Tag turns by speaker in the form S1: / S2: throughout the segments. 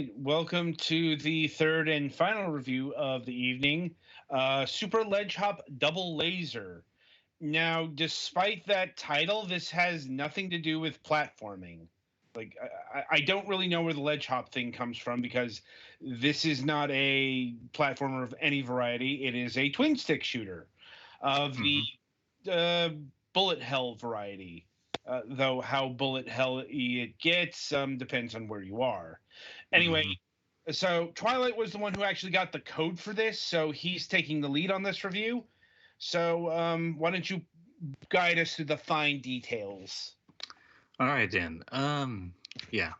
S1: right, welcome to the third and final review of the evening, Super Ledgehop Double Laser. Now, despite that title, this has nothing to do with platforming. I don't really know where the Ledgehop thing comes from because this is not a platformer of any variety. It is a twin stick shooter of the
S2: Hmm.
S1: uh, bullet hell variety. Though how bullet hell it gets depends on where you are. Anyway,
S2: Hmm.
S1: so Twilight was the one who actually got the code for this, so he's taking the lead on this review. So why don't you guide us through the fine details?
S2: All right then. Yeah.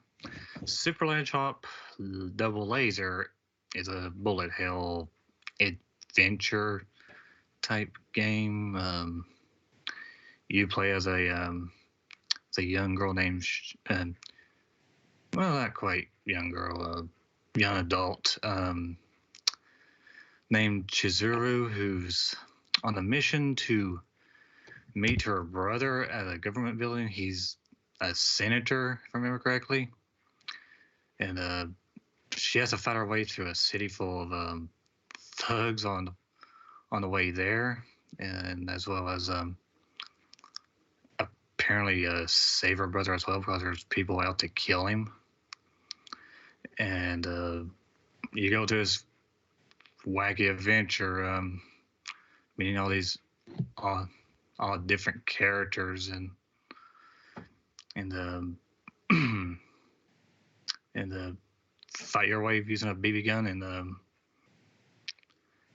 S2: Super Ledgehop Double Laser is a bullet hell adventure type game. You play as a young girl named, well, not quite young girl, young adult named Chizuru, who's on a mission to meet her brother at a government building. He's a senator, if I remember correctly, and she has to fight her way through a city full of thugs on the way there, and as well as apparently save her brother as well because there's people out to kill him. And you go to this wacky adventure, meeting all these all, all different characters and and fight your way using a BB gun and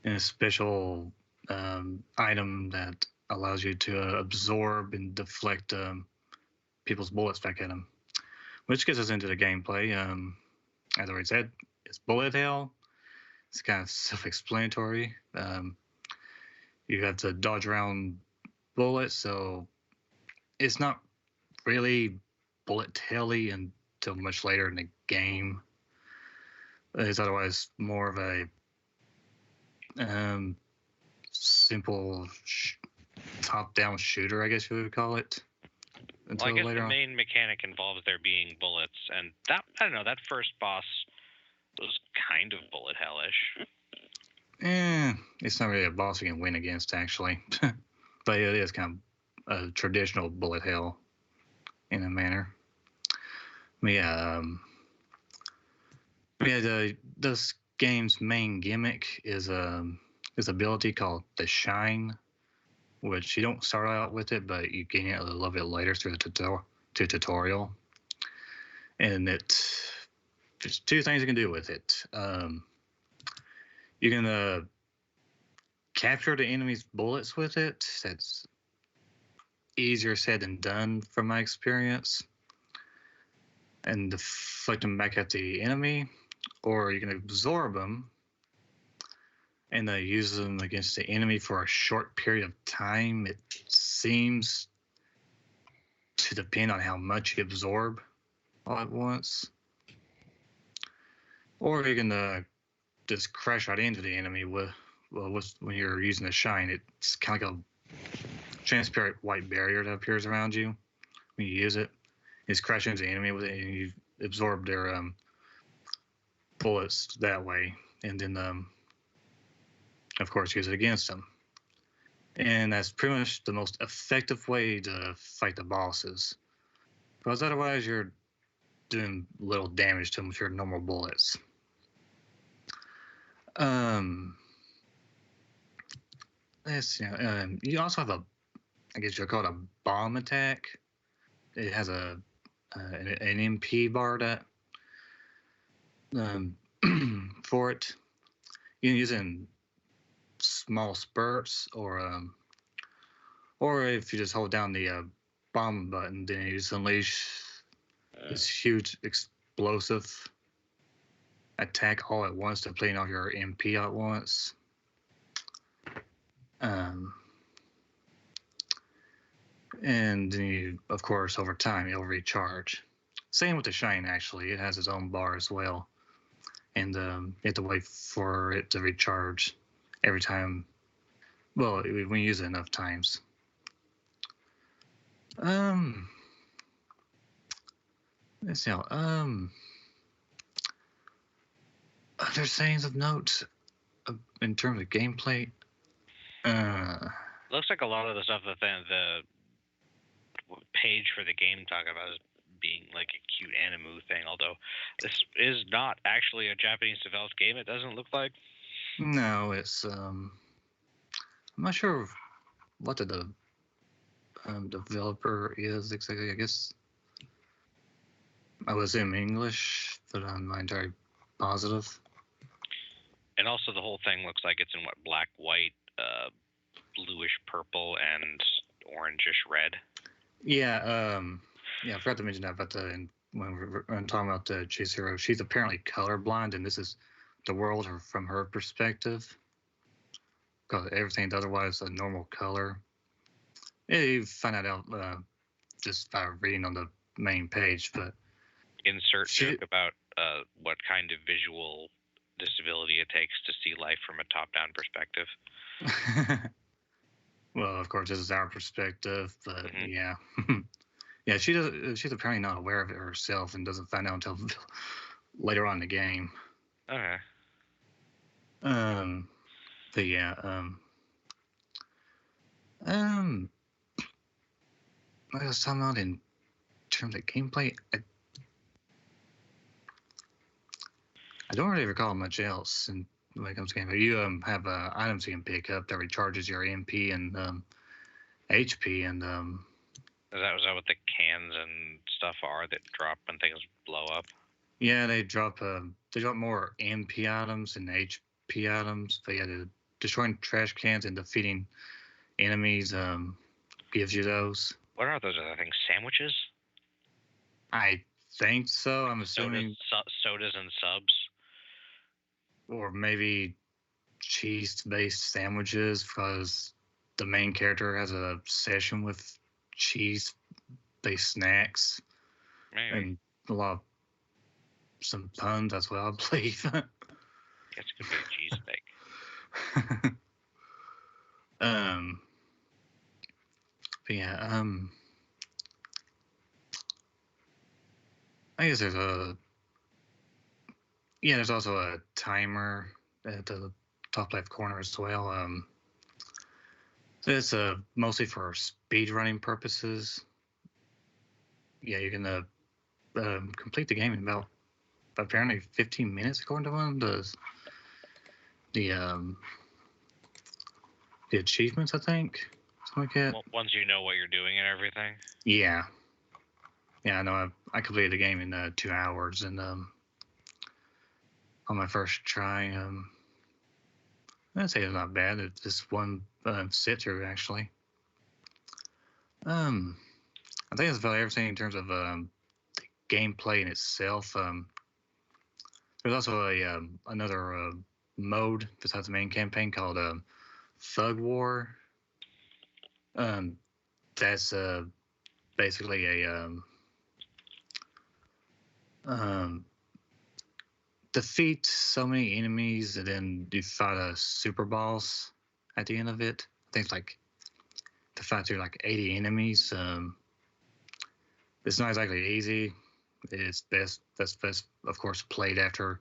S2: a special item that allows you to absorb and deflect people's bullets back at them. Which gets us into the gameplay. As I already said, it's bullet hell. It's kind of self-explanatory. You have to dodge around bullets, so it's not really bullet helly until much later in the game. It's otherwise more of a um, simple top-down shooter, I guess you would call it.
S3: Well, I
S2: Until
S3: guess the
S2: later on.
S3: main mechanic involves there being bullets, and that I don't know. That first boss was kind of bullet hellish.
S2: It's not really a boss you can win against, actually. But it is kind of a traditional bullet hell in a manner. But yeah, this game's main gimmick is this ability called the Shine, which you don't start out with it, but you gain it a little bit later through the tutorial. And there's two things you can do with it. You can capture the enemy's bullets with it. That's easier said than done from my experience. And deflect them back at the enemy, or you can absorb them and use them against the enemy for a short period of time. It seems to depend on how much you absorb all at once. Or you can just crash right into the enemy when you're using the shine. It's kind of like a transparent white barrier that appears around you when you use it. You just crash into the enemy with it, and you absorb their bullets that way, and then of course use it against them. And that's pretty much the most effective way to fight the bosses, because otherwise you're doing little damage to them with your normal bullets. Um, let's see. You also have I guess you'll call it a bomb attack. It has an MP bar that um, for it. You can use it in small spurts, or if you just hold down the bomb button, then you just unleash this huge explosive attack all at once to clean off your MP all at once. Um, and then you, of course, over time, you'll recharge. Same with the Shine, actually. It has its own bar as well. And you have to wait for it to recharge every time. Well, when you use it enough times. Let's see. Other sayings of note in terms of gameplay.
S3: Looks like a lot of the stuff that the page for the game talk about is being like a cute anime thing. Although this is not actually a Japanese developed game, it doesn't look like.
S2: No, it's I'm not sure what the developer is exactly. I guess I would assume English, but I'm not entirely positive.
S3: And also, the whole thing looks like it's in what, black, white, bluish purple, and orangish red.
S2: Yeah, yeah, I forgot to mention that about when we're talking about the Chihiro. She's apparently colorblind, and this is the world from her perspective, because everything's otherwise a normal color. Yeah, you find that out just by reading on the main page, but
S3: Insert joke about what kind of visual disability it takes to see life from a top-down perspective.
S2: Well, of course, this is our perspective, but yeah. Yeah, she's apparently not aware of it herself and doesn't find out until later on in the game.
S3: Okay.
S2: But yeah, like I was talking about in terms of gameplay, I don't really recall much else when it comes to gameplay. You have items you can pick up that recharges your MP and HP, and
S3: Is that what the cans and stuff are that drop when things blow up?
S2: Yeah, they drop more MP items and HP items, but yeah, destroying trash cans and defeating enemies gives you those.
S3: What are those other things? Sandwiches?
S2: I think so. I'm assuming
S3: sodas and subs,
S2: or maybe cheese-based sandwiches, because the main character has a obsession with cheese-based snacks.
S3: Maybe.
S2: And some puns as well, I believe.
S3: Guess it could be a cheese steak.
S2: But yeah, I guess there's also a timer at the top left corner as well. So it's mostly for speed running purposes. Yeah, you can complete the game in about apparently 15 minutes, according to one of the achievements, I think. Something like that.
S3: Well, once you know what you're doing and everything.
S2: Yeah. Yeah, I know. I completed the game in 2 hours, and on my first try, I'd say it's not bad. It's just one sit through actually. I think that's about everything in terms of the gameplay in itself. There's also another mode besides the main campaign called Thug War. That's basically a defeat so many enemies and then you fight a super boss at the end of it. I think it's like to fight through like 80 enemies. It's not exactly easy. It's best of course played after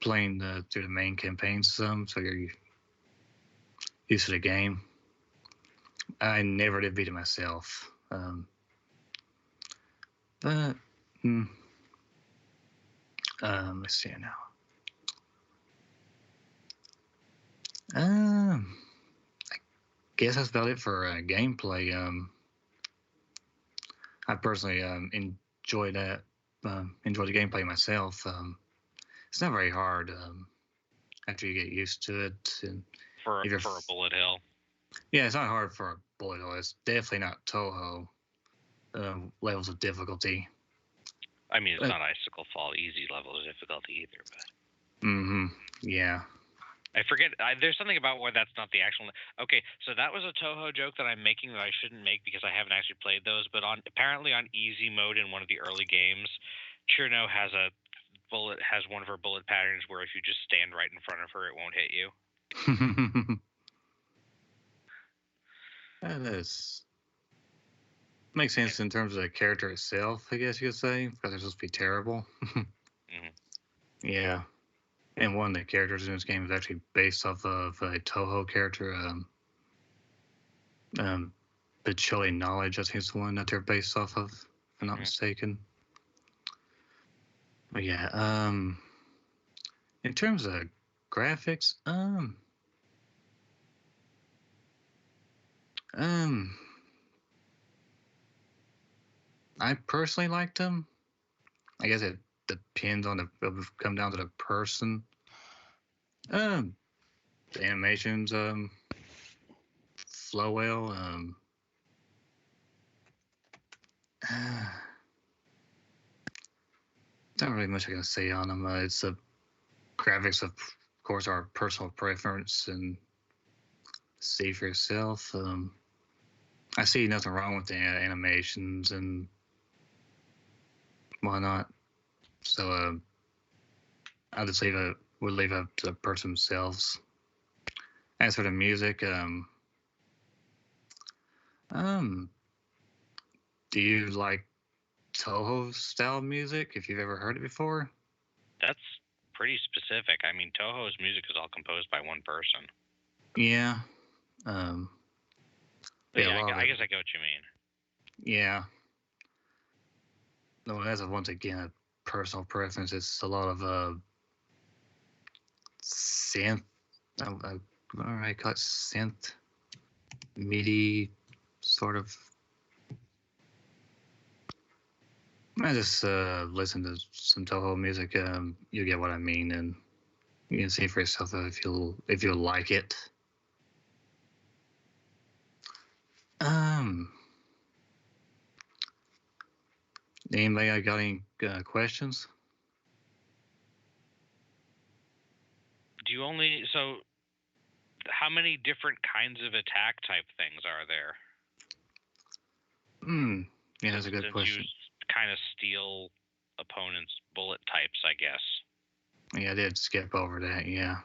S2: playing through the main campaign some, so you're used to the game. I never did beat it myself. But let's see now. I guess that's about it for gameplay. I personally enjoyed the gameplay myself. It's not very hard after you get used to it. And
S3: for a bullet hell.
S2: Yeah, it's not hard for a bullet hell. It's definitely not Toho levels of difficulty.
S3: I mean, it's not Icicle Fall easy level of difficulty either, but.
S2: Yeah.
S3: I forget. There's something about where that's not the actual. Okay, so that was a Toho joke that I'm making that I shouldn't make because I haven't actually played those. But apparently on easy mode in one of the early games, Chirno has one of her bullet patterns where if you just stand right in front of her, it won't hit you.
S2: That makes sense in terms of the character itself, I guess you could say, because they're supposed to be terrible. Yeah. And one of the characters in this game is actually based off of a Toho character. Chili Knowledge, I think is the one that they're based off of, if I'm not mistaken. But yeah, in terms of graphics, I personally liked them. I guess it depends on come down to the person. The animations flow well. Not really much I can say on them. It's the graphics, of course, are personal preference and see for yourself. I see nothing wrong with the animations and whatnot. So I'll just we'll leave it up to the person themselves. As for the music, do you like Toho style music? If you've ever heard it before,
S3: That's pretty specific. I mean, Toho's music is all composed by one person.
S2: Yeah.
S3: Yeah, I guess I get what you mean.
S2: Yeah. No, that's once again a personal preference. It's a lot of synth. All right, call it synth, MIDI, sort of. I just listen to some Toho music. You get what I mean, and you can see for yourself if you'll like it. Anybody got any questions?
S3: Do you only how many different kinds of attack type things are there?
S2: Yeah, that's a good question.
S3: You kind of steal opponents' bullet types, I guess.
S2: Yeah, I did skip over that. Yeah.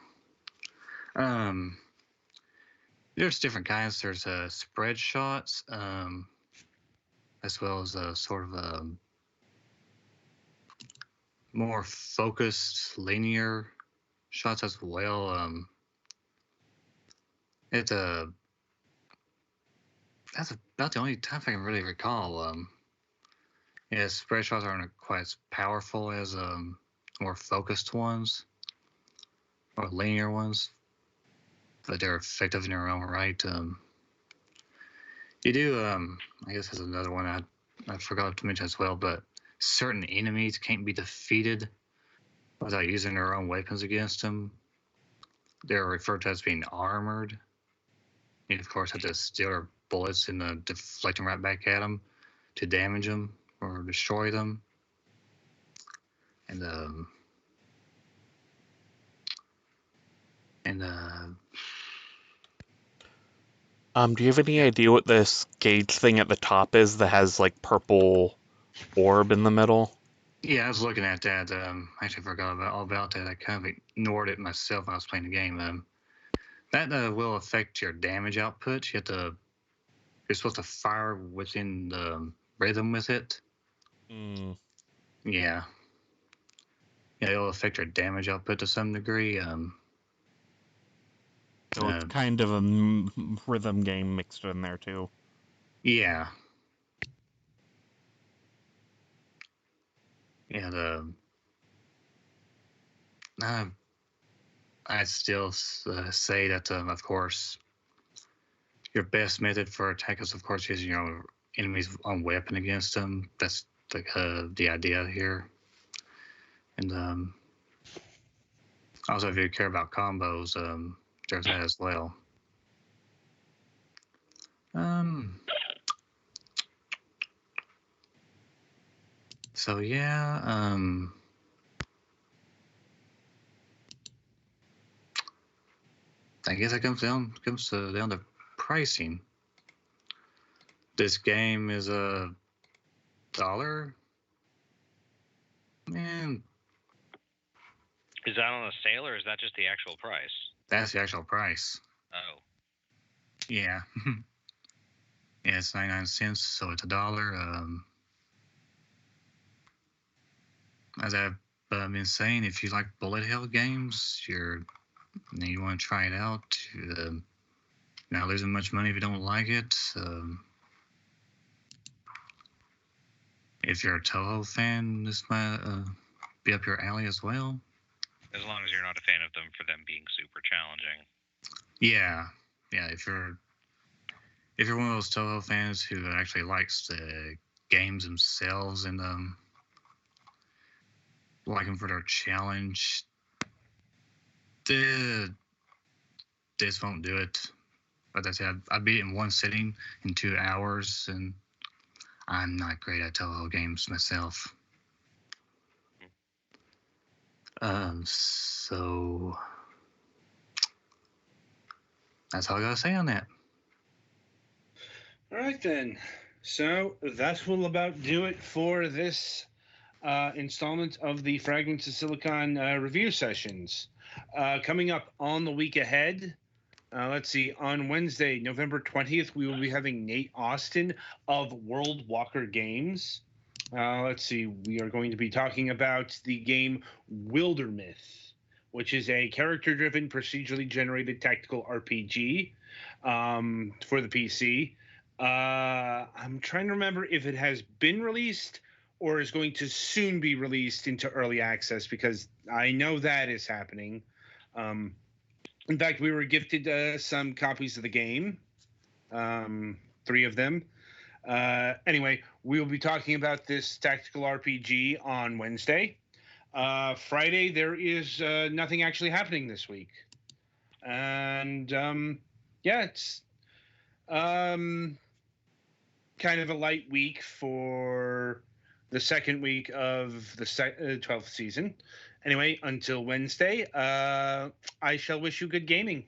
S2: There's different kinds. There's spread shots, as well as a sort of more focused linear shots as well. It's that's about the only time I can really recall. Yeah, spread shots aren't quite as powerful as more focused ones or linear ones, but they're effective in their own right. You do, I guess there's another one I forgot to mention as well, but certain enemies can't be defeated without using their own weapons against them. They're referred to as being armored. You, of course, have to steal their bullets and deflect them right back at them to damage them or destroy them. And
S4: do you have any idea what this gauge thing at the top is that has like purple orb in the middle?
S2: Yeah, I was looking at that. I actually forgot all about that. I kind of ignored it myself when I was playing the game. That will affect your damage output. You're supposed to fire within the rhythm with it. Yeah. Yeah, it'll affect your damage output to some degree.
S4: So it's kind of a rhythm game mixed in there too.
S2: Yeah. Yeah, I'd still say that, of course, your best method for attack is, of course, using your own enemy's own weapon against them. That's the idea here. And also, if you care about combos, there's that as well. So yeah, I guess it comes down to pricing. This game is $1. Man,
S3: is that on a sale or is that just the actual price?
S2: That's the actual price.
S3: Oh.
S2: Yeah. Yeah, it's 99 cents, so it's $1. As I But I've been saying, if you like bullet hell games, you want to try it out. Not losing much money if you don't like it. If you're a Toho fan, this might be up your alley as well.
S3: As long as you're not a fan of them for them being super challenging.
S2: Yeah. If you're one of those Toho fans who actually likes the games themselves and like them for their challenge, this won't do it. Like I said, I beat it in one sitting in 2 hours, and I'm not great at Toho games myself. So that's all I gotta say on that.
S1: All right, then. So that will about do it for this installment of the Fragments of Silicon review sessions. Coming up on the week ahead, let's see, on Wednesday, November 20th, we will be having Nate Austin of World Walker Games. Let's see, we are going to be talking about the game Wildermyth, which is a character-driven, procedurally generated tactical RPG for the PC. I'm trying to remember if it has been released or is going to soon be released into early access, because I know that is happening. In fact, we were gifted some copies of the game, 3 of them. Anyway, we will be talking about this tactical RPG on Wednesday. Friday, there is nothing actually happening this week. And it's kind of a light week for the second week of the 12th season. Anyway, until Wednesday, I shall wish you good gaming.